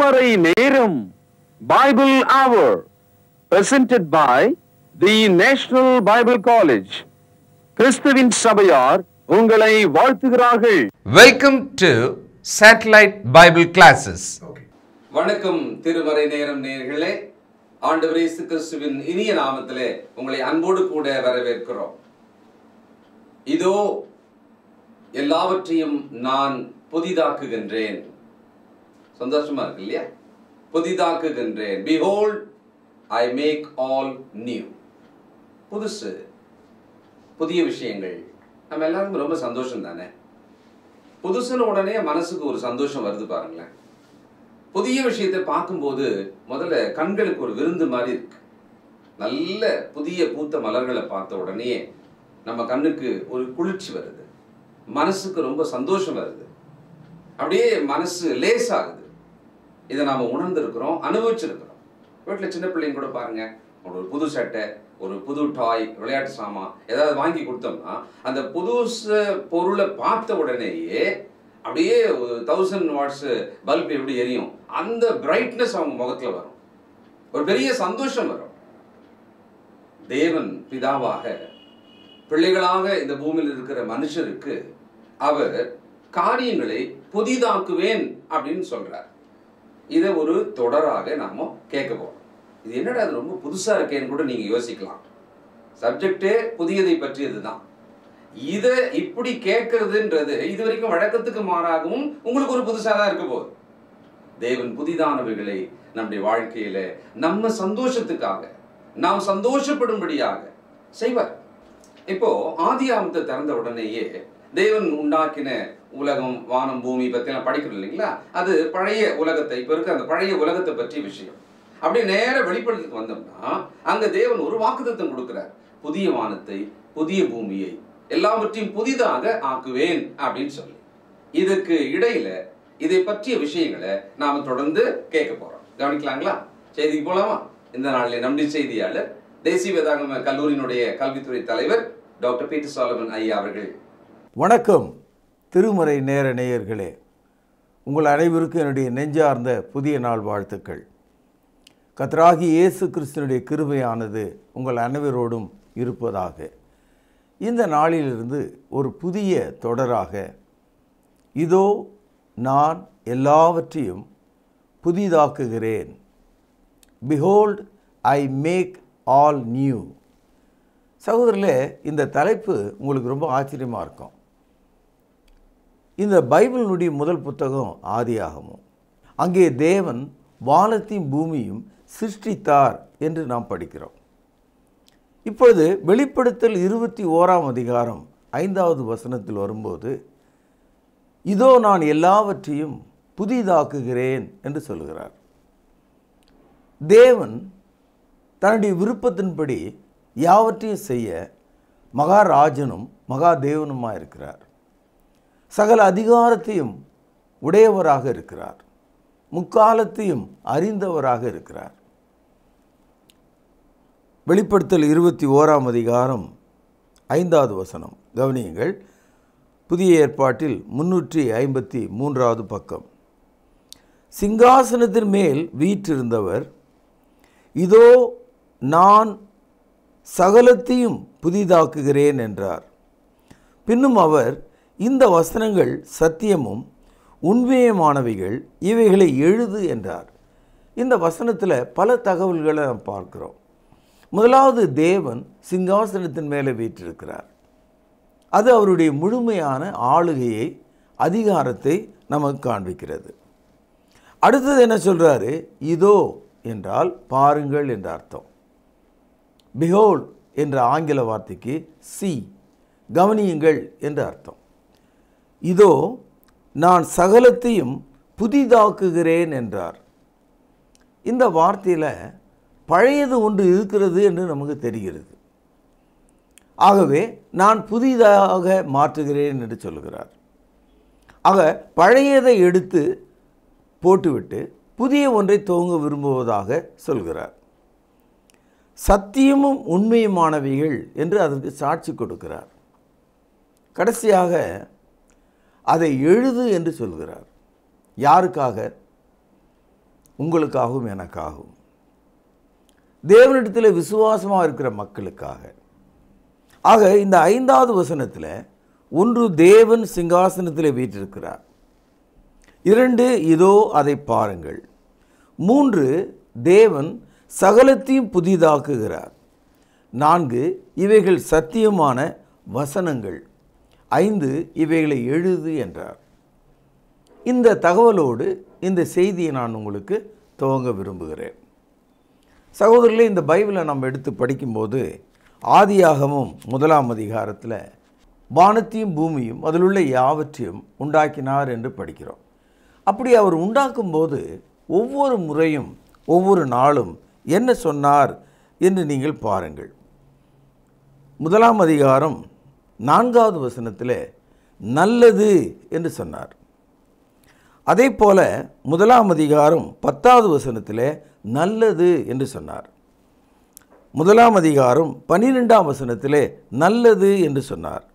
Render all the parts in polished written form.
திருமறை நேரம் Bible Hour presented by the National Bible College. கிறிஸ்துவின் சபையார் உங்களை வாழ்த்துகிறார்கள். Welcome to Satellite Bible Classes. வணக்கம் திருமறை நேரம் நேயர்களே, ஆண்டவர் இயேசு கிறிஸ்துவின் இனிய நாமத்திலே உங்களை அன்போடு கூட வரவேற்கிறோம். இதோ எல்லாவற்றையும் நான் புதிதாக்குகின்றேன். சந்தோஷமா இருக்கு இல்லையா? புதிதாக்குகின்றேன். Behold, I make all new. புதுசு, புதிய விஷயங்கள். நம்ம எல்லாருக்கும் ரொம்ப சந்தோஷம் தானே? புதுசுன்னு உடனே மனசுக்கு ஒரு சந்தோஷம் வருது பாருங்களேன். புதிய விஷயத்தை பார்க்கும்போது முதல்ல கண்களுக்கு ஒரு விருந்து மாதிரி இருக்கு. நல்ல புதிய பூத்த மலர்களை பார்த்த உடனே நம்ம கண்ணுக்கு ஒரு குளிர்ச்சி வருது, மனசுக்கு ரொம்ப சந்தோஷம் வருது, அப்படியே மனசு லேசாகுது. இதை நாம் உணர்ந்திருக்கிறோம், அனுபவிச்சிருக்கிறோம். வீட்டில் சின்ன பிள்ளைங்க கூட பாருங்க, ஒரு புது சட்டை, ஒரு புது டாய், விளையாட்டு சாமான் ஏதாவது வாங்கி கொடுத்தோம்னா அந்த புதுசு பொருளை பார்த்த உடனேயே அப்படியே 1000 வாட்ஸ் பல்ப் எப்படி எரியும், அந்த பிரைட்னஸ் அவங்க முகத்துல வரும், ஒரு பெரிய சந்தோஷம் வரும். தேவன் பிதாவாக பிள்ளைகளாக இந்த பூமியில் இருக்கிற மனுஷருக்கு அவர் காரியங்களை புதிதாக்குவேன் அப்படின்னு சொல்றார். இதை ஒரு தொடராக நாம கேட்க போறோம். இது என்னடா அது ரொம்ப புதுசா இருக்கேன்னு கூட நீங்க யோசிக்கலாம். சப்ஜெக்டே புதியதை பற்றியதுதான். இதை இப்படி கேட்கறதுன்றது இது வரைக்கும் வழக்கத்துக்கு மாறாகவும் உங்களுக்கு ஒரு புதுசா தான் இருக்க போகுது. தேவன் புதிதானவைகளை நம்முடைய வாழ்க்கையில நம்ம சந்தோஷத்துக்காக, நாம் சந்தோஷப்படும்படியாக செய்வார். இப்போ ஆதியாகமத்தை திறந்த உடனேயே தேவன் உண்டாக்கின உலகம், வானம், பூமி பத்தி எல்லாம் படிக்கிறோம் இல்லைங்களா? அது பழைய உலகத்தை, இப்ப இருக்க அந்த பழைய உலகத்தை பற்றிய விஷயம். அப்படியே நேர வெளிப்படுத்துக்கு வந்தோம்னா அங்க தேவன் ஒரு வாக்குத்தத்தம் கொடுக்கிறார். புதிய வானத்தை, புதிய பூமியை, எல்லாவற்றையும் புதிதாக ஆக்குவேன் அப்படின்னு சொல்லி. இதுக்கு இடையில இதை பற்றிய விஷயங்களை நாம தொடர்ந்து கேட்க போறோம். கவனிக்கலாங்களா? செய்திக்கு போலாமா? இந்த நாளில் நம்முடைய செய்தியாளர் தேசிய வேதாகம கல்லூரியினுடைய கல்வித்துறை தலைவர் டாக்டர் பீட்டர் சாலமன் ஐயா அவர்கள். வணக்கம் திருமறை நேர நேயர்களே, உங்கள் அனைவருக்கும் என்னுடைய நெஞ்சார்ந்த புதிய நாள் வாழ்த்துக்கள். கர்த்தராகிய இயேசு கிறிஸ்துவினுடைய கிருபையானது உங்கள் அனைவரோடும் இருப்பதாக. இந்த நாளிலிருந்து ஒரு புதிய தொடராக இதோ நான் எல்லாவற்றையும் புதிதாக்குகிறேன். Behold, I make all new. சகோதரர்களே, இந்த தலைப்பு உங்களுக்கு ரொம்ப ஆச்சரியமாக இருக்கும். இந்த பைபிளினுடைய முதல் புத்தகம் ஆதியாகமம். அங்கே தேவன் வானத்தையும் பூமியும் சிருஷ்டித்தார் என்று நாம் படிக்கிறோம். இப்பொழுது வெளிப்படுத்தல் 21ஆம் அதிகாரம் 5வது வசனத்தில் வரும்போது இதோ நான் எல்லாவற்றையும் புதிதாக்குகிறேன் என்று சொல்கிறார். தேவன் தன்னுடைய விருப்பத்தின்படி யாவற்றையும் செய்ய மகாராஜனும் மகாதேவனுமாக இருக்கிறார். சகல அதிகாரத்தையும் உடையவராக இருக்கிறார். முக்காலத்தையும் அறிந்தவராக இருக்கிறார். வெளிப்படுத்தல் 21ஆம் அதிகாரம் 5வது வசனம் கவனியுங்கள். புதிய ஏற்பாட்டில் 353வது பக்கம். சிங்காசனத்தின் மேல் வீற்றிருந்தவர் இதோ நான் சகலத்தையும் புதிதாக்குகிறேன் என்றார். பின்னும் அவர் இந்த வசனங்கள் சத்தியமும் உண்மையுமானவைகள், இவைகளை எழுது என்றார். இந்த வசனத்தில் பல தகவல்களை நாம் பார்க்கிறோம். முதலாவது, தேவன் சிங்காசனத்தின் மேலே வீற்றிருக்கிறார். அது அவருடைய முழுமையான ஆளுகையை, அதிகாரத்தை நமக்கு காண்பிக்கிறது. அடுத்தது என்ன சொல்கிறாரு? இதோ என்றால் பாருங்கள் என்ற அர்த்தம். Behold என்ற ஆங்கில வார்த்தைக்கு see, கவனியுங்கள் என்ற அர்த்தம். இதோ நான் சகலத்தையும் புதிதாக்குகிறேன் என்றார். இந்த வார்த்தையில் பழையது ஒன்று இருக்கிறது என்று நமக்கு தெரிகிறது. ஆகவே நான் புதிதாக மாற்றுகிறேன் என்று சொல்கிறார். ஆக பழையதை எடுத்து போட்டுவிட்டு புதிய ஒன்றை துவங்க விரும்புவதாக சொல்கிறார். சத்தியமும் உண்மையுமானவைகள் என்று அதற்கு சாட்சி கொடுக்கிறார். கடைசியாக அதை எழுது என்று சொல்கிறார். யாருக்காக? உங்களுக்காகவும் எனக்காகவும், தேவனிடத்தில் விசுவாசமாக இருக்கிற மக்களுக்காக. ஆக இந்த 5வது வசனத்தில் 1 தேவன் சிங்காசனத்தில் வீற்றிருக்கிறார், 2 இதோ அதை பாருங்கள், 3 தேவன் சகலத்தையும் புதிதாக்குகிறார், 4 இவைகள் சத்தியமான வசனங்கள், 5 இவைகளை எழுது என்றார். இந்த தகவலோடு இந்த செய்தியை நான் உங்களுக்கு துவங்க விரும்புகிறேன். சகோதரர்களே, இந்த பைபிளை நம்ம எடுத்து படிக்கும்போது ஆதியாகமம் 1ஆம் அதிகாரத்தில் வானத்தையும் பூமியும் அதில் உள்ள யாவற்றையும் உண்டாக்கினார் என்று படிக்கிறோம். அப்படி அவர் உண்டாக்கும்போது ஒவ்வொரு முறையும் ஒவ்வொரு நாளும் என்ன சொன்னார் என்று நீங்கள் பாருங்கள். 1ஆம் அதிகாரம் 4வது வசனத்தில் நல்லது என்று சொன்னார். அதே போல 1ஆம் அதிகாரம் 10வது வசனத்தில் நல்லது என்று சொன்னார். 1ஆம் அதிகாரம் 12ஆம் வசனத்தில் நல்லது என்று சொன்னார்.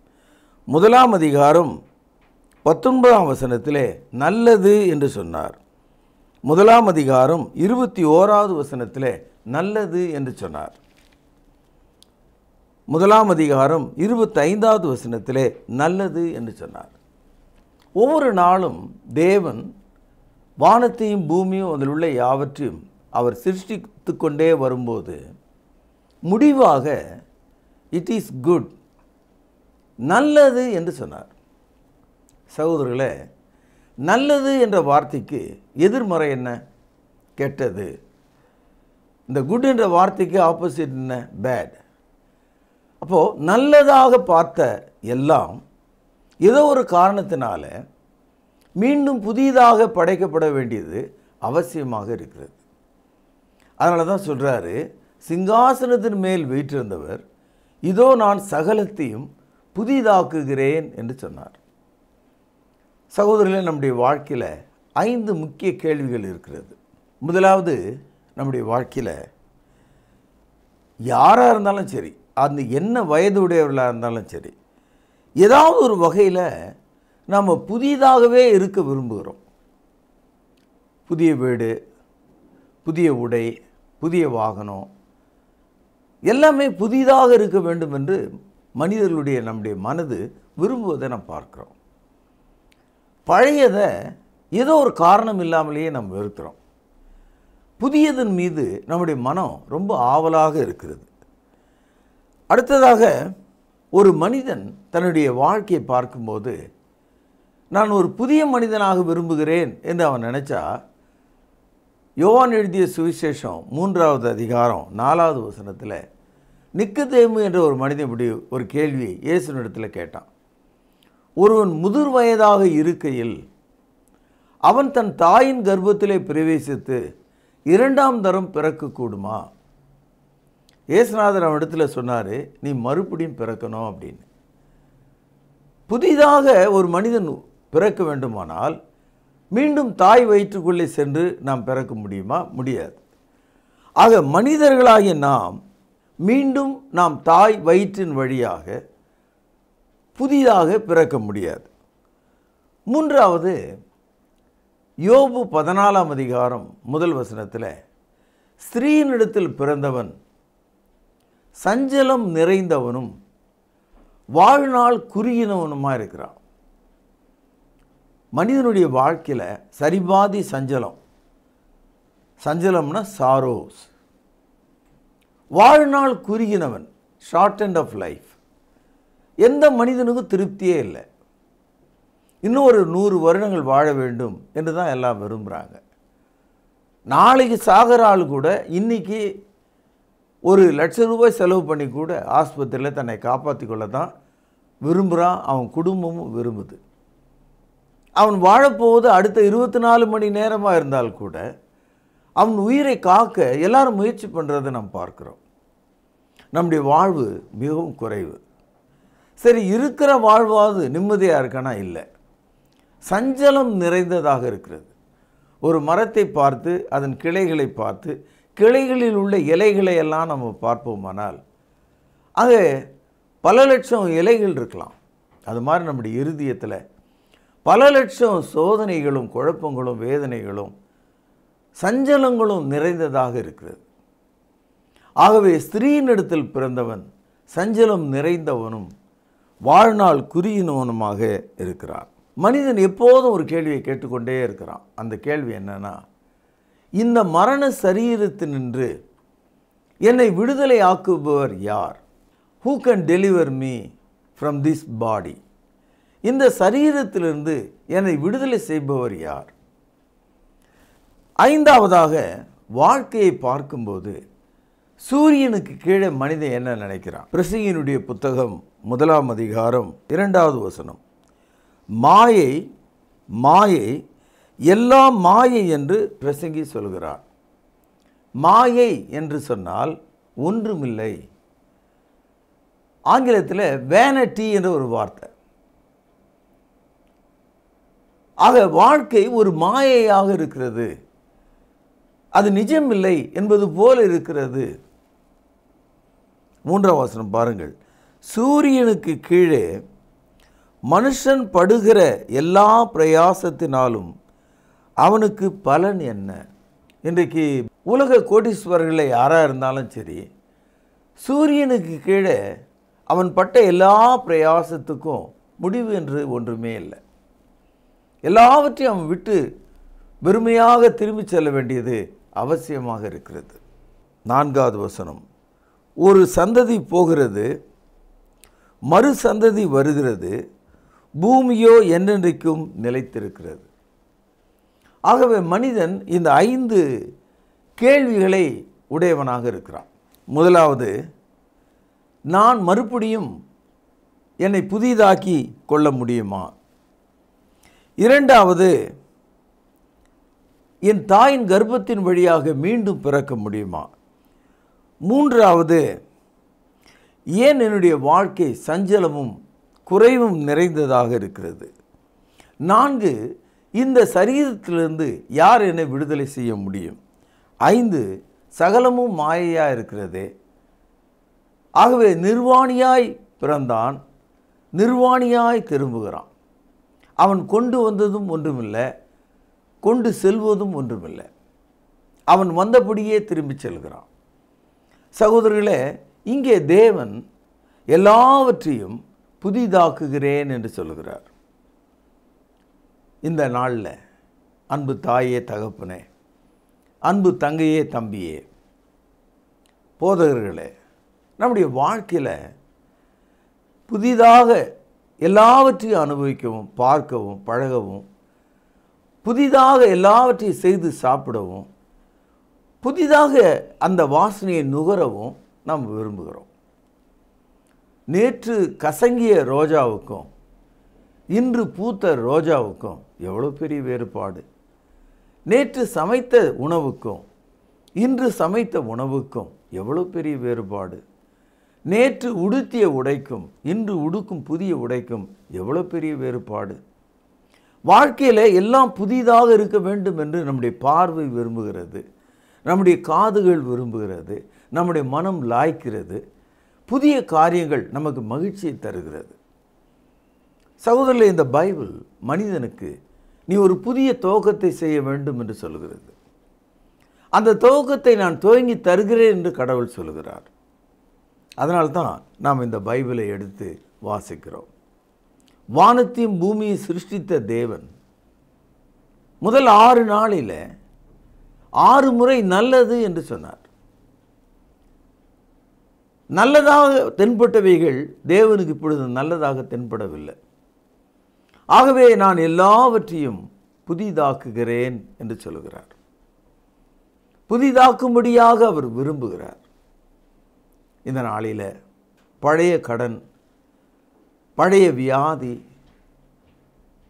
1ஆம் அதிகாரம் 19ஆம் வசனத்தில் நல்லது என்று சொன்னார். 1ஆம் அதிகாரம் 21வது வசனத்தில் நல்லது என்று சொன்னார். 1ஆம் அதிகாரம் 25வது வசனத்தில் நல்லது என்று சொன்னார். ஒவ்வொரு நாளும் தேவன் வானத்தையும் பூமியும் அதில் உள்ள யாவற்றையும் அவர் சிருஷ்டித்து கொண்டே வரும்போது முடிவாக இட் இஸ் குட், நல்லது என்று சொன்னார். சகோதரர்களே, நல்லது என்ற வார்த்தைக்கு எதிர்மறை என்ன? கெட்டது. இந்த குட் என்ற வார்த்தைக்கு ஆப்போசிட் என்ன? பேட். அப்போது நல்லதாக பார்த்த எல்லாம் ஏதோ ஒரு காரணத்தினால மீண்டும் புதிதாக படைக்கப்பட வேண்டியது அவசியமாக இருக்கிறது. அதனால தான் சொல்கிறாரு, சிங்காசனத்தின் மேல் வீற்றிருந்தவர் இதோ நான் சகலத்தையும் புதிதாக்குகிறேன் என்று சொன்னார். சகோதரர்களே, நம்முடைய வாழ்க்கையில் 5 முக்கிய கேள்விகள் இருக்கிறது. முதலாவது, நம்முடைய வாழ்க்கையில் யாராக இருந்தாலும் சரி, அந்த என்ன வயது உடையவர்களாக இருந்தாலும் சரி, ஏதாவது ஒரு வகையில் நாம் புதிதாகவே இருக்க விரும்புகிறோம். புதிய வீடு, புதிய உடை, புதிய வாகனம், எல்லாமே புதிதாக இருக்க வேண்டும் என்று மனிதர்களுடைய நம்முடைய மனது விரும்புவதை நாம் பார்க்கிறோம். பழையதை ஏதோ ஒரு காரணம் இல்லாமலேயே நம்ம வெறுக்கிறோம். புதியதன் மீது நம்முடைய மனம் ரொம்ப ஆவலாக இருக்கிறது. அடுத்ததாக, ஒரு மனிதன் தன்னுடைய வாழ்க்கையை பார்க்கும்போது நான் ஒரு புதிய மனிதனாக விரும்புகிறேன் என்று அவன் நினச்சா, யோவான் எழுதிய சுவிசேஷம் 3வது அதிகாரம் 4வது வசனத்தில் நிக்கதேமு என்ற ஒரு மனிதன் இப்படி ஒரு கேள்வியை இயேசுவினிடத்தில் கேட்டான். ஒருவன் முதிர் வயதாக இருக்கையில் அவன் தன் தாயின் கர்ப்பத்திலே பிரவேசித்து 2ஆம் தரம் பிறக்கக்கூடுமா? இயேசுநாதர் அவனிடத்துல சொன்னார், நீ மறுபடியும் பிறக்கணும் அப்படின்னு. புதிதாக ஒரு மனிதன் பிறக்க வேண்டுமானால் மீண்டும் தாய் வயிற்றுக்குள்ளே சென்று நாம் பிறக்க முடியுமா? முடியாது. ஆக மனிதர்களாகிய நாம் மீண்டும் நாம் தாய் வயிற்றின் வழியாக புதிதாக பிறக்க முடியாது. 3வது, யோபு 14ஆம் அதிகாரம் 1 வசனத்தில் ஸ்திரீயினிடத்தில் பிறந்தவன் சஞ்சலம் நிறைந்தவனும் வாழ்நாள் குறுகினவனுமாக இருக்கிறான். மனிதனுடைய வாழ்க்கையில் சரிபாதி சஞ்சலம். சஞ்சலம்னா சாரோஸ். வாழ்நாள் குறுகினவன், ஷார்ட் அண்ட் ஆஃப் லைஃப். எந்த மனிதனுக்கும் திருப்தியே இல்லை. இன்னும் ஒரு 100 வருடங்கள் வாழ வேண்டும் என்று தான் எல்லாம் விரும்புகிறாங்க. நாளைக்கு சாகிற ஆள் கூட இன்றைக்கி ₹1,00,000 செலவு பண்ணி கூட ஆஸ்பத்திரியில் தன்னை காப்பாற்றி கொள்ள தான் விரும்புகிறான். அவன் குடும்பமும் விரும்புது. அவன் வாழப்போவது அடுத்த 24 மணி நேரமாக இருந்தால் கூட அவன் உயிரை காக்க எல்லாரும் முயற்சி பண்ணுறதை நாம் பார்க்குறோம். நம்முடைய வாழ்வு மிகவும் குறைவு. சரி, இருக்கிற வாழ்வாவது நிம்மதியாக இருக்கானா? இல்லை, சஞ்சலம் நிறைந்ததாக இருக்கிறது. ஒரு மரத்தை பார்த்து அதன் கிளைகளை பார்த்து கிளைகளில் உள்ள இலைகளை எல்லாம் நம்ம பார்ப்போமானால் ஆக பல லட்சம் இலைகள் இருக்கலாம். அது மாதிரி நம்முடைய இருதயத்தில் பல லட்சம் சோதனைகளும் குழப்பங்களும் வேதனைகளும் சஞ்சலங்களும் நிறைந்ததாக இருக்கிறது. ஆகவே ஸ்திரீயினிடத்தில் பிறந்தவன் சஞ்சலம் நிறைந்தவனும் வாழ்நாள் குறுகினவனுமாக இருக்கிறான். மனிதன் எப்போதும் ஒரு கேள்வியை கேட்டுக்கொண்டே இருக்கிறான். அந்த கேள்வி என்னன்னா, இந்த மரண சரீரத்தினின்று என்னை விடுதலை ஆக்குபவர் யார்? Who can deliver me from this body? இந்த சரீரத்திலிருந்து என்னை விடுதலை செய்பவர் யார்? ஐந்தாவதாக, வாழ்க்கையை பார்க்கும்போது சூரியனுக்கு கீழே மனிதன் என்ன நினைக்கிறான்? பிரசங்கியினுடைய புத்தகம் 1ஆம் அதிகாரம் 2வது வசனம், மாயை மாயை எல்லாம் மாயை என்று பிரசங்கி சொல்கிறார். மாயை என்று சொன்னால் ஒன்றுமில்லை. ஆங்கிலத்தில் வேனிட்டி என்ற ஒரு வார்த்தை. ஆக வாழ்க்கை ஒரு மாயையாக இருக்கிறது, அது நிஜமில்லை என்பது போல இருக்கிறது. 3ஆம் வசனம் பாருங்கள், சூரியனுக்கு கீழே மனுஷன் படுகிற எல்லா பிரயாசத்தினாலும் அவனுக்கு பலன் என்ன? இன்றைக்கு உலக கோடீஸ்வரர்களை யாராக இருந்தாலும் சரி, சூரியனுக்கு கீழே அவன் பட்ட எல்லா பிரயாசத்துக்கும் முடிவு என்று ஒன்றுமே இல்லை. எல்லாவற்றையும் அவன் விட்டு வெறுமையாக திரும்பி செல்ல வேண்டியது அவசியமாக இருக்கிறது. 4வது வசனம், ஒரு சந்ததி போகிறது, மறு சந்ததி வருகிறது, பூமியோ என்றென்றைக்கும் நிலைத்திருக்கிறது. ஆகவே மனிதன் இந்த 5 கேள்விகளை உடையவனாக இருக்கிறான். முதலாவது, நான் மறுபடியும் என்னை புதிதாக்கி கொள்ள முடியுமா? இரண்டாவது, என் தாயின் கர்ப்பத்தின் வழியாக மீண்டும் பிறக்க முடியுமா? மூன்றாவது, ஏன் என்னுடைய வாழ்க்கை சஞ்சலமும் குறைவும் நிறைந்ததாக இருக்கிறது? 4, இந்த சரீரத்திலிருந்து யார் என்னை விடுதலை செய்ய முடியும்? 5, சகலமும் மாயையாக இருக்கிறதே. ஆகவே நிர்வாணியாய் பிறந்தான், நிர்வாணியாய் திரும்புகிறான். அவன் கொண்டு வந்ததும் ஒன்றுமில்லை, கொண்டு செல்வதும் ஒன்றுமில்லை. அவன் வந்தபடியே திரும்பி செல்கிறான். சகோதரர்களே, இங்கே தேவன் எல்லாவற்றையும் புதிதாக்குகிறேன் என்று சொல்கிறார். இந்த நாளில் அன்பு தாயே, தகப்பனே, அன்பு தங்கையே, தம்பியே, போதகர்களே, நம்முடைய வாழ்க்கையில் புதிதாக எல்லாவற்றையும் அனுபவிக்கவும், பார்க்கவும், பழகவும், புதிதாக எல்லாவற்றையும் செய்து சாப்பிடவும், புதிதாக அந்த வாசனையை நுகரவும் நாம் விரும்புகிறோம். நேற்று கசங்கிய ரோஜாவுக்கும் இன்று பூத்த ரோஜாவுக்கும் எவ்வளோ பெரிய வேறுபாடு! நேற்று சமைத்த உணவுக்கும் இன்று சமைத்த உணவுக்கும் எவ்வளோ பெரிய வேறுபாடு! நேற்று உடுத்திய உடைக்கும் இன்று உடுக்கும் புதிய உடைக்கும் எவ்வளோ பெரிய வேறுபாடு! வாழ்க்கையில் எல்லாம் புதிதாக இருக்க வேண்டும் என்று நம்முடைய பார்வை விரும்புகிறது, நம்முடைய காதுகள் விரும்புகிறது, நம்முடைய மனம் லாய்க்கிறது. புதிய காரியங்கள் நமக்கு மகிழ்ச்சியை தருகிறது. சகோதரர்களே, இந்த பைபிள் மனிதனுக்கு நீ ஒரு புதிய துவக்கத்தை செய்ய வேண்டும் என்று சொல்கிறது. அந்த துவக்கத்தை நான் துவங்கி தருகிறேன் என்று கடவுள் சொல்கிறார். அதனால்தான் நாம் இந்த பைபிளை எடுத்து வாசிக்கிறோம். வானத்தையும் பூமியை சிருஷ்டித்த தேவன் முதல் 6 நாளில் 6 முறை நல்லது என்று சொன்னார். நல்லதாக தென்பட்டவைகள் தேவனுக்கு இப்பொழுது நல்லதாக தென்படவில்லை. ஆகவே நான் எல்லாவற்றையும் புதிதாக்குகிறேன் என்று சொல்கிறார். புதிதாக்கும்படியாக அவர் விரும்புகிறார். இந்த நாளில் பழைய கடன், பழைய வியாதி,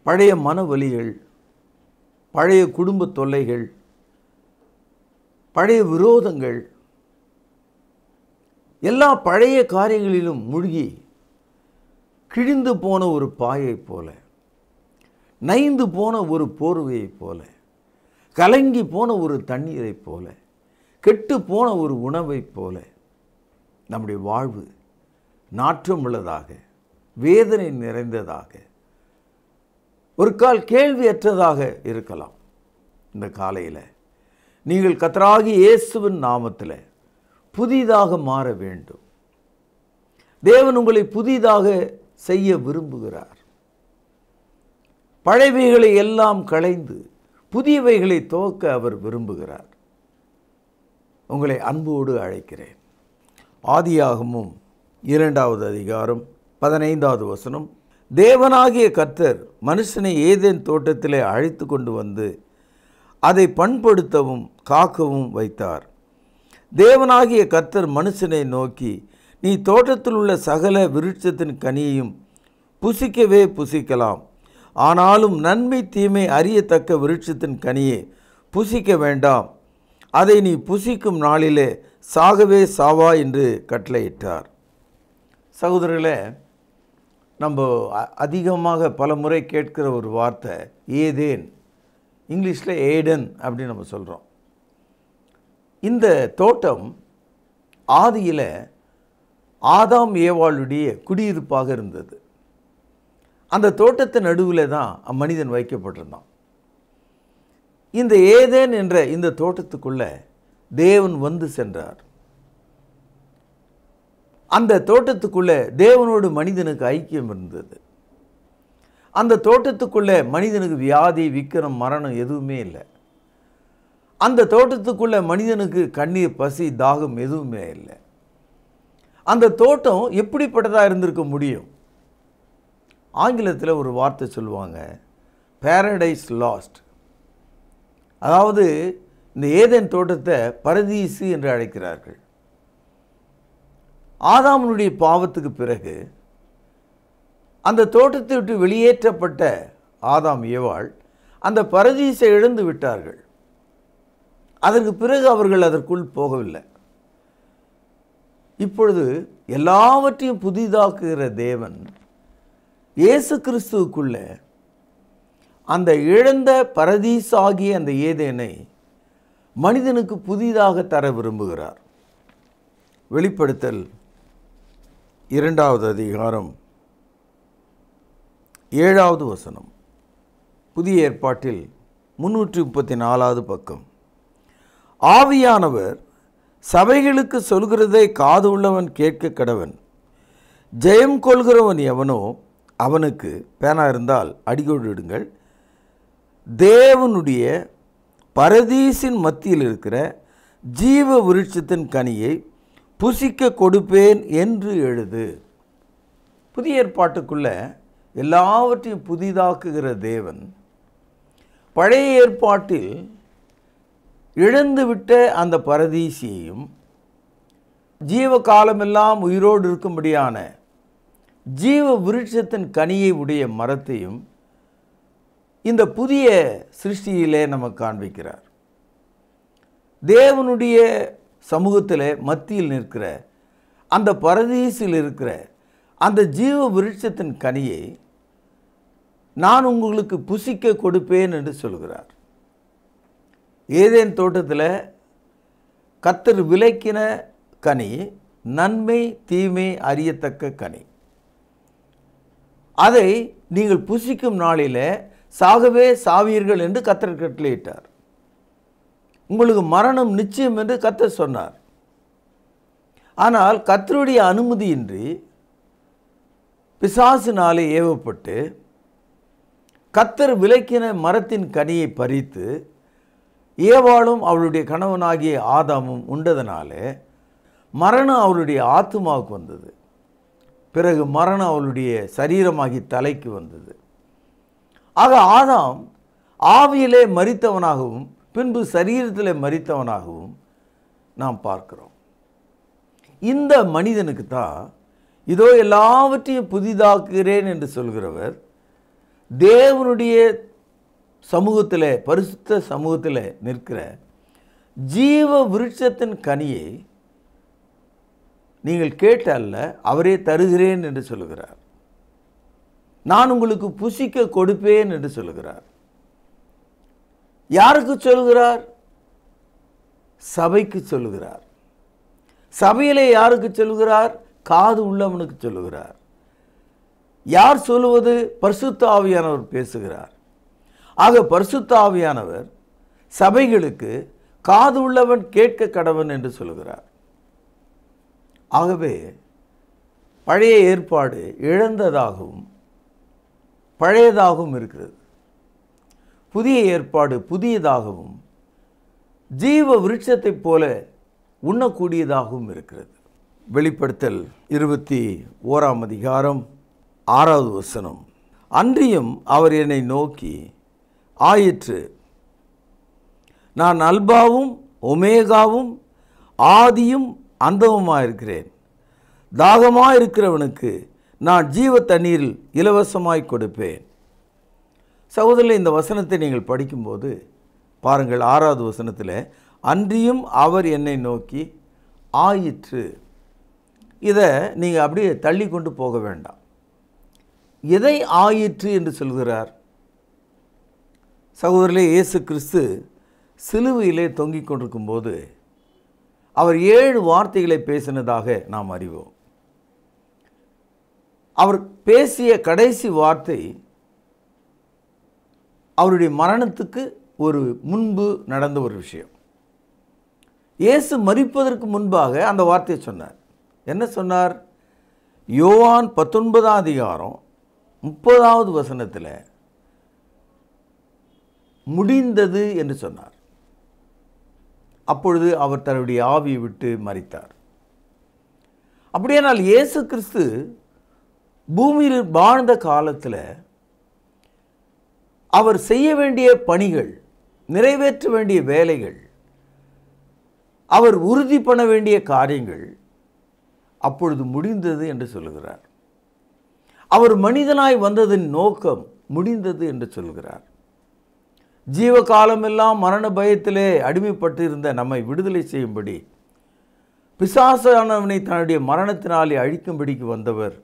பழைய மனவலிகள், பழைய குடும்ப தொல்லைகள், பழைய விரோதங்கள், எல்லா பழைய காரியங்களிலும் மூழ்கி கிழிந்து போன ஒரு பாயை போல, நைந்து போன ஒரு போர்வையைப் போல, கலங்கி போன ஒரு தண்ணீரைப் போல, கெட்டு போன ஒரு உணவைப் போல நம்முடைய வாழ்வு நாற்றம் உள்ளதாக, வேதனை நிறைந்ததாக, ஒரு கால் கேள்வியற்றதாக இருக்கலாம். இந்த காலையில் நீங்கள் கர்த்தராகிய இயேசுவின் நாமத்தில் புதிதாக மாற வேண்டும். தேவன் உங்களை புதிதாக செய்ய விரும்புகிறார். பழையவைகளை எல்லாம் களைந்து புதியவைகளை துவக்க அவர் விரும்புகிறார். உங்களை அன்போடு அழைக்கிறேன். ஆதியாகமம் 2வது அதிகாரம் 15வது வசனம். தேவனாகிய கர்த்தர் மனுஷனை ஏதேன் தோட்டத்திலே அழைத்து கொண்டு வந்து அதை பண்படுத்தவும் காக்கவும் வைத்தார். தேவனாகிய கர்த்தர் மனுஷனை நோக்கி, நீ தோட்டத்தில் உள்ள சகல விருட்சத்தின் கனியையும் புசிக்கவே புசிக்கலாம், ஆனாலும் நன்மை தீமை அறியத்தக்க விருட்சத்தின் கனியை புசிக்க வேண்டாம், அதை நீ புசிக்கும் நாளிலே சாகவே சாவா என்று கட்டளையிட்டார். சகோதரர்களே, நம்ம அதிகமாக பல முறை கேட்கிற ஒரு வார்த்தை ஏதேன், இங்கிலீஷில் ஏடன் அப்படின்னு நம்ம சொல்கிறோம். இந்த தோட்டம் ஆதியில் ஆதாம் ஏவாளுடைய குடியிருப்பாக இருந்தது. அந்த தோட்டத்தின் நடுவில் தான் மனிதன் வைக்கப்பட்டிருந்தான். இந்த ஏதேன் என்ற இந்த தோட்டத்துக்குள்ள தேவன் வந்து சென்றார். அந்த தோட்டத்துக்குள்ள தேவனோடு மனிதனுக்கு ஐக்கியம் இருந்தது. அந்த தோட்டத்துக்குள்ள மனிதனுக்கு வியாதி, விக்கிரம், மரணம் எதுவுமே இல்லை. அந்த தோட்டத்துக்குள்ள மனிதனுக்கு கண்ணீர், பசி, தாகம் எதுவுமே இல்லை. அந்த தோட்டம் எப்படிப்பட்டதாக இருந்திருக்க முடியும்? ஆங்கிலத்தில் ஒரு வார்த்தை சொல்லுவாங்க, பேரடைஸ் லாஸ்ட். அதாவது இந்த ஏதேன் தோட்டத்தை பரதீசு என்று அழைக்கிறார்கள். ஆதாமுடைய பாவத்துக்கு பிறகு அந்த தோட்டத்தை விட்டு வெளியேற்றப்பட்ட ஆதாம் ஏவாள் அந்த பரதீசை இழந்து விட்டார்கள். அதற்கு பிறகு அவர்கள் அதற்குள் போகவில்லை. இப்பொழுது எல்லாவற்றையும் புதிதாக்குகிற தேவன் இயேசு கிறிஸ்துவுக்குள்ள அந்த இழந்த பரதீசாகிய அந்த ஏதேனை மனிதனுக்கு புதிதாக தர விரும்புகிறார். வெளிப்படுத்தல் 2வது அதிகாரம் 7வது வசனம். புதிய ஏற்பாட்டில் 334வது பக்கம். ஆவியானவர் சபைகளுக்கு சொல்கிறதை காது உள்ளவன் கேட்க கடவன். ஜெயம் கொள்கிறவன் எவனோ அவனுக்கு, பேனா இருந்தால் அடிக்கோடு இடுங்கள், தேவனுடைய பரதீசின் மத்தியில் இருக்கிற ஜீவ விருட்சத்தின் கனியை புசிக்க கொடுப்பேன் என்று எழுது. புதிய ஏற்பாட்டுக்குள்ள எல்லாவற்றையும் புதிதாக்குகிற தேவன் பழைய ஏற்பாட்டில் இழந்துவிட்ட அந்த பரதீசியையும் ஜீவ காலமெல்லாம் உயிரோடு இருக்கும்படியான ஜீவ விருட்சத்தின் கனியை உடைய மரத்தையும் இந்த புதிய சிருஷ்டியிலே நமக்கு காண்பிக்கிறார். தேவனுடைய சமூகத்தில் மத்தியில் நிற்கிற அந்த பரதீசில் இருக்கிற அந்த ஜீவ விருட்சத்தின் கனியை நான் உங்களுக்கு புசிக்க கொடுப்பேன் என்று சொல்கிறார். ஏதேன் தோட்டத்தில் கர்த்தர் விலக்கின கனி நன்மை தீமை அறியத்தக்க கனி. அதை நீங்கள் புசிக்கும் நாளில் சாகவே சாவீர்கள் என்று கர்த்தர் கட்டளையிட்டார். உங்களுக்கு மரணம் நிச்சயம் என்று கர்த்தர் சொன்னார். ஆனால் கர்த்தருடைய அனுமதியின்றி பிசாசினாலே ஏவப்பட்டு கர்த்தர் விலக்கின மரத்தின் கனியை பறித்து ஏவாளும் அவளுடைய கணவனாகிய ஆதாமும் உண்டதனாலே மரணம் அவளுடைய ஆத்துமாவுக்கு வந்தது. பிறகு மரணம் அவளுடைய சரீரமாகி தலைக்கு வந்தது. ஆக ஆதாம் ஆவியிலே மரித்தவனாகவும் பின்பு சரீரத்தில் மரித்தவனாகவும் நாம் பார்க்கிறோம். இந்த மனிதனுக்கு தான் இதோ எல்லாவற்றையும் புதிதாக்குகிறேன் என்று சொல்கிறவர் தேவனுடைய சமூகத்தில், பரிசுத்த சமூகத்தில் நிற்கிற ஜீவ விருட்சத்தின் கனியை நீங்கள் கேட்டல்ல, அவரே தருகிறேன் என்று சொல்லுகிறார். நான் உங்களுக்கு புசிக்க கொடுப்பேன் என்று சொல்லுகிறார். யாருக்கு சொல்லுகிறார்? சபைக்கு சொல்லுகிறார். சபையிலே யாருக்கு சொல்லுகிறார்? காது உள்ளவனுக்கு சொல்லுகிறார். யார் சொல்லுவது? பரிசுத்த ஆவியானவர் பேசுகிறார். ஆக பரிசுத்த ஆவியானவர் சபைகளுக்கு காது உள்ளவன் கேட்க கடவன் என்று சொல்கிறார். ஆகவே பழைய ஏற்பாடு இழந்ததாகவும் பழையதாகவும் இருக்கிறது. புதிய ஏற்பாடு புதியதாகவும் ஜீவ விருட்சத்தைப் போல உண்ணக்கூடியதாகவும் இருக்கிறது. வெளிப்படுத்தல் 21ஆம் அதிகாரம் 6வது வசனம். அன்றியும் அவர் என்னை நோக்கி, ஆயிற்று, நான் அல்பாவும் ஒமேகாவும் ஆதியும் அந்தமுமாயிருக்கிறேன். தாகமாயிருக்கிறவனுக்கு நான் ஜீவ தண்ணீரில் இலவசமாய் கொடுப்பேன். சகோதரர்களே, இந்த வசனத்தை நீங்கள் படிக்கும்போது பாருங்கள், 6வது வசனத்தில் அன்றியும் அவர் என்னை நோக்கி ஆயிற்று. இதை நீங்கள் அப்படியே தள்ளி கொண்டு போக வேண்டாம். எதை ஆயிற்று என்று சொல்கிறார்? சகோதரர்களே, இயேசு கிறிஸ்து சிலுவையிலே தொங்கிக் கொண்டிருக்கும் போது அவர் 7 வார்த்தைகளை பேசினதாக நாம் அறிவோம். அவர் பேசிய கடைசி வார்த்தை அவருடைய மரணத்துக்கு ஒரு முன்பு நடந்த ஒரு விஷயம். இயேசு மரிப்பதற்கு முன்பாக அந்த வார்த்தையை சொன்னார். என்ன சொன்னார்? யோவான் 19ஆம் அதிகாரம் 30வது வசனத்தில் முடிந்தது என்று சொன்னார். அப்பொழுது அவர் தன்னுடைய ஆவியை விட்டு மரித்தார். அப்படியானால் இயேசு கிறிஸ்து பூமியில் வாழ்ந்த காலத்தில் அவர் செய்ய வேண்டிய பணிகள், நிறைவேற்ற வேண்டிய வேலைகள், அவர் உறுதி பண்ண வேண்டிய காரியங்கள் அப்பொழுது முடிந்தது என்று சொல்லுகிறார். அவர் மனிதனாய் வந்ததின் நோக்கம் முடிந்தது என்று சொல்கிறார். ஜீவகாலமெல்லாம் மரண பயத்திலே அடிமைப்பட்டிருந்த நம்மை விடுதலை செய்யும்படி பிசாசானவனை தன்னுடைய மரணத்தினாலே அழிக்கும்படிக்கு வந்தவர்.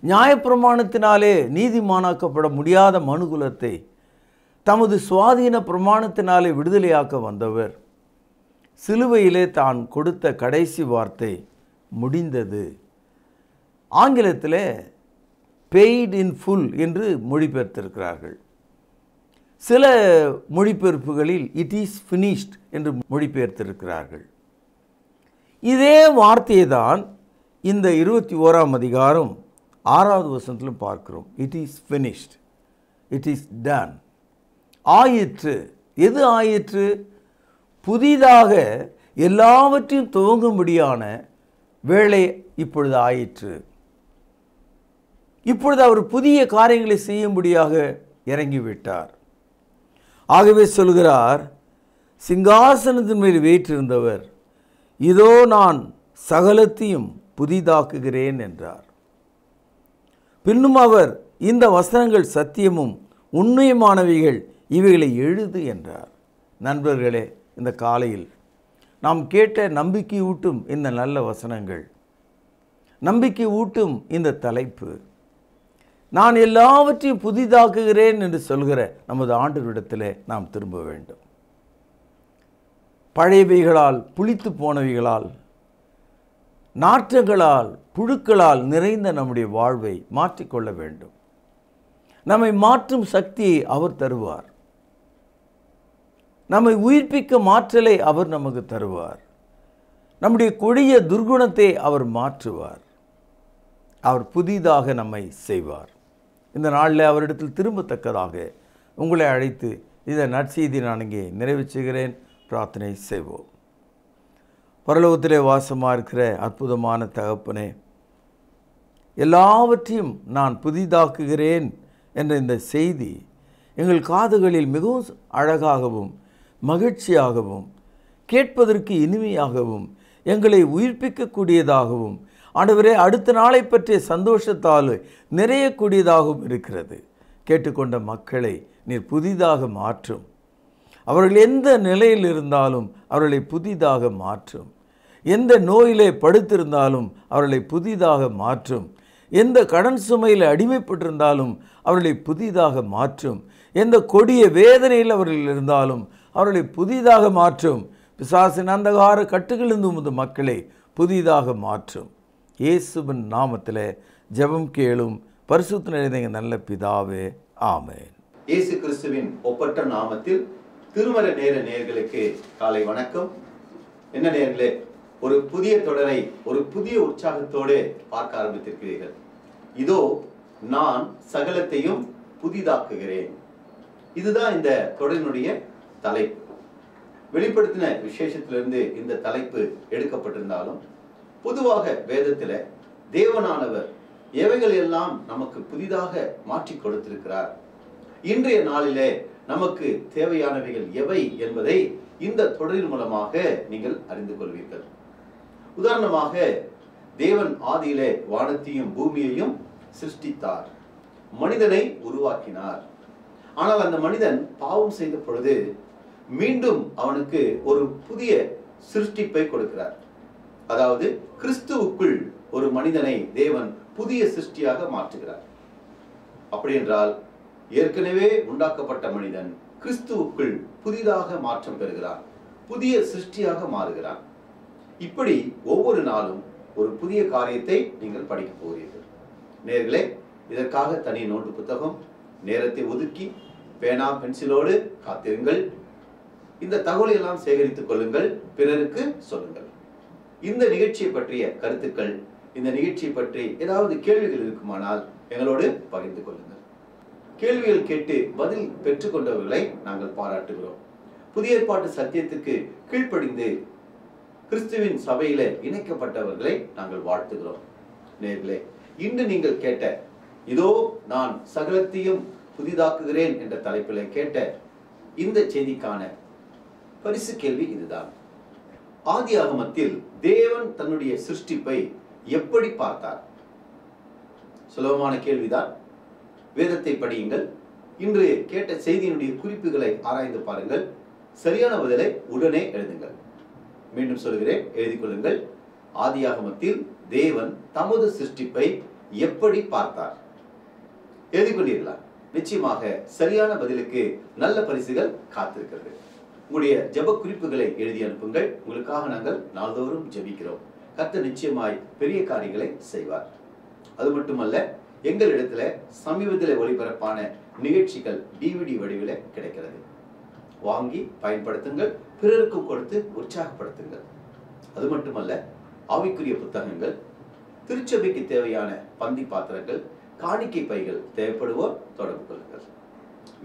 நியாயப்பிரமாணத்தினாலே நீதிமானாக்கப்பட முடியாத மனுகுலத்தை தமது சுவாதீன பிரமாணத்தினாலே விடுதலையாக்க வந்தவர். சிலுவையிலே தான் கொடுத்த கடைசி வார்த்தை முடிந்தது. ஆங்கிலத்தில் பெய்ட் இன் ஃபுல் என்று மொழிபெயர்த்திருக்கிறார்கள். சில மொழிபெயர்ப்புகளில் இட் இஸ் ஃபினிஷ்ட் என்று மொழிபெயர்த்திருக்கிறார்கள். இதே வார்த்தையை தான் இந்த 21ஆம் அதிகாரம் 6வது வசனத்திலும் பார்க்கிறோம். It is finished, it is done. ஆயிற்று. எது ஆயிற்று? புதிதாக எல்லாவற்றையும் துவங்கும்படியான வேலை இப்பொழுது ஆயிற்று. இப்பொழுது அவர் புதிய காரியங்களை செய்யும்படியாக இறங்கிவிட்டார். ஆகவே சொல்கிறார், சிங்காசனத்தின் மேல் வீற்றிருந்தவர், இதோ நான் சகலத்தையும் புதிதாக்குகிறேன் என்றார். பின்னும் அவர், இந்த வசனங்கள் சத்தியமும் உண்மையுமானவைகள், இவைகளை எழுது என்றார். நண்பர்களே, இந்த காலையில் நாம் கேட்ட நம்பிக்கை ஊட்டும் இந்த நல்ல வசனங்கள், நம்பிக்கை ஊட்டும் இந்த தலைப்பு, நான் எல்லாவற்றையும் புதிதாக்குகிறேன் என்று சொல்கிற நமது ஆண்டவரிடத்தில் நாம் திரும்ப வேண்டும். பழையவைகளால், புளித்து போனவைகளால், நாற்றங்களால், புழுக்களால் நிறைந்த நம்முடைய வாழ்வை மாற்றிக்கொள்ள வேண்டும். நம்மை மாற்றும் சக்தியை அவர் தருவார். நம்மை உயிர்ப்பிக்க மாற்றலை அவர் நமக்கு தருவார். நம்முடைய கொடிய துர்குணத்தை அவர் மாற்றுவார். அவர் புதிதாக நம்மை செய்வார். இந்த நாளில் அவரிடத்தில் திரும்பத்தக்கதாக உங்களை அழைத்து இந்த நற்செய்தி நான் இங்கே நிறைவு செய்கிறேன். பிரார்த்தனை செய்வோம். பரலோகத்திலே வாசமாக இருக்கிற அற்புதமான தகப்பனே, எல்லாவற்றையும் நான் புதிதாக்குகிறேன் என்ற இந்த செய்தி எங்கள் காதுகளில் மிகவும் அழகாகவும் மகிழ்ச்சியாகவும் கேட்பதற்கு இனிமையாகவும் எங்களை உயிர்ப்பிக்கக்கூடியதாகவும், ஆண்டவரே, அடுத்த நாளை பற்றிய சந்தோஷத்தால் நிறையக்கூடியதாகவும் இருக்கிறது. கேட்டுக்கொண்ட மக்களை நீர் புதிதாக மாற்றும். அவர்கள் எந்த நிலையில் இருந்தாலும் அவர்களை புதிதாக மாற்றும். எந்த நோயிலே படுத்திருந்தாலும் அவர்களை புதிதாக மாற்றும். எந்த கடன் சுமையில் அடிமைப்பட்டிருந்தாலும் அவர்களை புதிதாக மாற்றும். எந்த கொடிய வேதனையில் அவர்கள் இருந்தாலும் அவர்களை புதிதாக மாற்றும். பிசாசின் அந்தகார கட்டுகளிலிருந்து உமது மக்களை புதிதாக மாற்றும். இயேசுவின் நாமத்தில் ஜெபம் கேளும் பரிசுத்த நிறைந்த நல்ல பிதாவே, ஆமென். இயேசு கிறிஸ்துவின் ஒப்பற்ற நாமத்தில் திருமறை நேர நேயர்களுக்கு காலை வணக்கம். என்ன நேயர்களே, ஒரு புதிய தொடரை ஒரு புதிய உற்சாகத்தோடு பார்க்க ஆரம்பித்திருக்கிறீர்கள். இதோ நான் சகலத்தையும் புதிதாக்குகிறேன். இதுதான் இந்த தொடரினுடைய தலைப்பு. வெளிப்படுத்தின விசேஷத்திலிருந்து இந்த தலைப்பு எடுக்கப்பட்டிருந்தாலும் பொதுவாக வேதத்தில் தேவனானவர் எவைகள் எல்லாம் நமக்கு புதிதாக மாற்றி கொடுத்திருக்கிறார், இன்றைய நாளிலே நமக்கு தேவையானவைகள் எவை என்பதை இந்த தொடரின் மூலமாக நீங்கள் அறிந்து கொள்வீர்கள். உதாரணமாக, தேவன் ஆதியிலே வானத்தையும் பூமியையும் சிருஷ்டித்தார், மனிதனை உருவாக்கினார். ஆனால் அந்த மனிதன் பாவம் செய்த பொழுது மீண்டும் அவனுக்கு ஒரு புதிய சிருஷ்டிப்பை கொடுக்கிறார். அதாவது கிறிஸ்துவுக்குள் ஒரு மனிதனை தேவன் புதிய சிருஷ்டியாக மாற்றுகிறார். அப்படி என்றால் ஏற்கனவே உண்டாக்கப்பட்ட மனிதன் கிறிஸ்துவுக்குள் புதிதாக மாற்றம் பெறுகிறான், புதிய சிருஷ்டியாக மாறுகிறான். இப்படி ஒவ்வொரு நாளும் ஒரு புதிய காரியத்தை நீங்கள் படிக்க போகிறீர்கள். நேர்களே, இதற்காக தனி நோட்டு புத்தகம் நேரத்தை ஒதுக்கி பேனா பென்சிலோடு காத்திருங்கள். இந்த தகவலை எல்லாம் சேகரித்துக் கொள்ளுங்கள், பிறருக்கு சொல்லுங்கள். இந்த நிகழ்ச்சியை பற்றிய கருத்துக்கள், இந்த நிகழ்ச்சியை பற்றி ஏதாவது கேள்விகள் இருக்குமானால் எங்களோடு பகிர்ந்து கொள்ளுங்கள். கேள்விகள் கேட்டு பதில் பெற்றுக்கொண்டவர்களை நாங்கள் பாராட்டுகிறோம். புதிய ஏற்பாட்டு சத்தியத்துக்கு கீழ்ப்படிந்து கிறிஸ்துவின் சபையில இணைக்கப்பட்டவர்களை நாங்கள் வாழ்த்துகிறோம். நேர்களே, இன்று நீங்கள் கேட்ட இதோ நான் சகலத்தையும் புதிதாக்குகிறேன் என்ற தலைப்பில் கேட்ட இந்த செய்திக்கான பரிசு கேள்வி இதுதான். ஆதியாகமத்தில் தேவன் தன்னுடைய சிருஷ்டிப்பை எப்படி பார்த்தார்? சுலபமான கேள்விதான். வேதத்தை படியுங்கள். இன்று கேட்ட செய்தியினுடைய குறிப்புகளை ஆராய்ந்து பாருங்கள். சரியான பதிலை உடனே எழுதுங்கள். மீண்டும் சொல்கிறேன், எழுதிக் கொள்ளுங்கள். ஆதியாகமத்தில் தேவன் தமது சிருஷ்டிப்பை எப்படி பார்த்தார்? எழுதிக் கொண்டீர்களா? நிச்சயமாக சரியான பதிலுக்கு நல்ல பரிசுகள் காத்திருக்கிறது. உங்களுடைய ஜெப குறிப்புகளை எழுதி அனுப்புங்கள். உங்களுக்காக நாங்கள் நாள்தோறும் ஜெபிக்கிறோம். கர்த்தர் நிச்சயமாய் பெரிய காரியங்களை செய்வார். அது மட்டுமல்ல, எங்களிடத்துல சமீபத்தில் ஒளிபரப்பான நிகழ்ச்சிகள் DVD வடிவில் கிடைக்கிறது. வாங்கி பயன்படுத்துங்கள், பிறருக்கும் கொடுத்து உற்சாகப்படுத்துங்கள். அது மட்டுமல்ல, ஆவிக்குரிய புத்தகங்கள், திருச்சபைக்கு தேவையான பந்தி பாத்திரங்கள், காணிக்கை பைகள் தேவைப்படுவோர் தொடர்பு கொள்ளுங்கள்.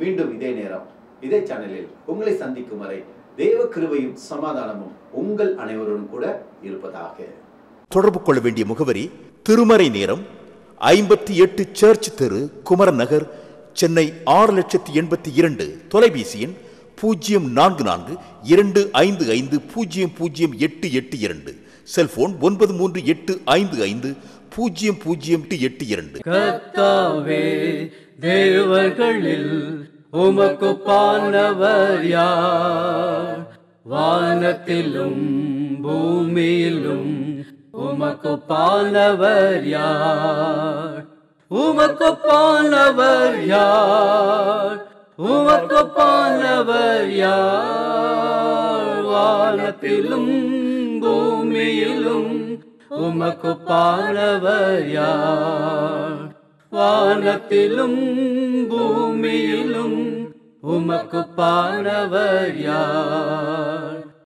மீண்டும் இதே நேரம் இதே சேனலில் உங்களை சந்திக்கும் வரை தேவ கிருபையும் சமாதானமும் உங்கள் அனைவருடன் கூட இருப்பதாக. தொடர்பு கொள்ள வேண்டிய முகவரி: திருமறை நேரம், 58 சர்ச் தெரு, குமரன் நகர், சென்னை 6,82,000. தொலைபேசி எண் 044255000882. செல்போன் 9385500882. கர்த்தாவே, தேவர்களில் உமக்குப்பானவர் யார்? வானத்திலும் பூமியிலும் உமக்குப்பானவர் யார்? உமக்குப்பானவர் யார்? உமக்குப்பானவர் யார்? வானத்திலும் பூமியிலும் உமக்குப்பானவர் யார்? வானத்திலும் பூமியிலும் உமக்குப்பானவர் யார்?